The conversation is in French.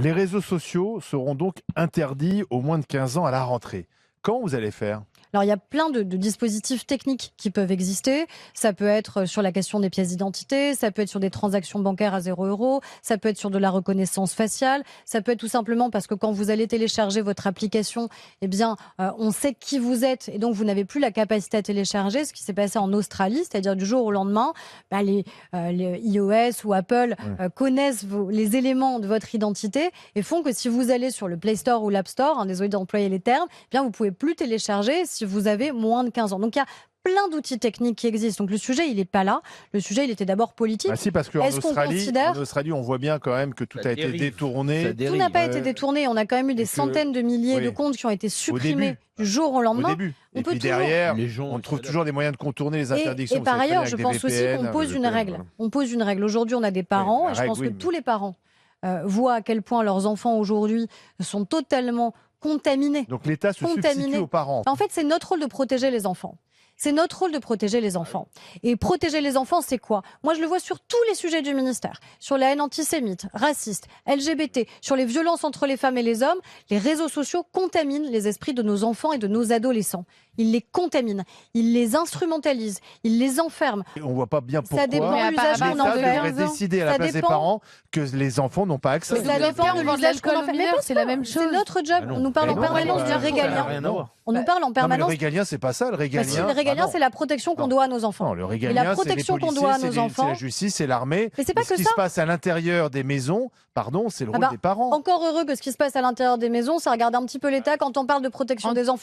Les réseaux sociaux seront donc interdits aux moins de 15 ans à la rentrée. Quand vous allez faire ? Alors, il y a plein de dispositifs techniques qui peuvent exister. Ça peut être sur la question des pièces d'identité, ça peut être sur des transactions bancaires à 0 €, ça peut être sur de la reconnaissance faciale, ça peut être tout simplement parce que quand vous allez télécharger votre application, eh bien, on sait qui vous êtes et donc vous n'avez plus la capacité à télécharger. Ce qui s'est passé en Australie, c'est-à-dire du jour au lendemain, les iOS ou Apple connaissent les éléments de votre identité et font que si vous allez sur le Play Store ou l'App Store, désolé d'employer les termes, eh bien, vous pouvez plus télécharger si vous avez moins de 15 ans. Donc, il y a plein d'outils techniques qui existent. Donc, le sujet, il n'est pas là. Le sujet, il était d'abord politique. Si, parce qu'en Australie, on voit bien quand même que tout a été détourné. Tout n'a pas été détourné. On a quand même eu des centaines de milliers de comptes qui ont été supprimés du jour au lendemain. Au début. Et puis derrière, on trouve toujours des moyens de contourner les interdictions. Et par ailleurs, je pense aussi qu'on pose une règle. On pose une règle. Aujourd'hui, on a des parents, et je pense que tous les parents voient à quel point leurs enfants aujourd'hui sont totalement contaminés. Donc l'État se substitue aux parents. En fait, c'est notre rôle de protéger les enfants. C'est notre rôle de protéger les enfants. Et protéger les enfants, c'est quoi ? Moi, je le vois sur tous les sujets du ministère. Sur la haine antisémite, raciste, LGBT, sur les violences entre les femmes et les hommes. Les réseaux sociaux contaminent les esprits de nos enfants et de nos adolescents. Ils les contaminent, ils les instrumentalisent, ils les enferment. Et on ne voit pas bien pourquoi ça dépend de l'usage qu'on en fait. L'État devrait décider à la place des parents que les enfants n'ont pas accès. Ça dépend de l'usage qu'on en fait. Mais c'est la même chose. C'est notre job. On nous parle en permanence du régalien. On nous parle en permanence. Le régalien, c'est pas ça. Le régalien, c'est la protection qu'on doit à nos enfants. Non, le régalien, c'est les policiers, c'est la justice, c'est l'armée. Mais c'est pas que ça. Ce qui se passe à l'intérieur des maisons, c'est le rôle des parents. Encore heureux que ce qui se passe à l'intérieur des maisons, ça regarde un petit peu l'État quand on parle de protection des enfants.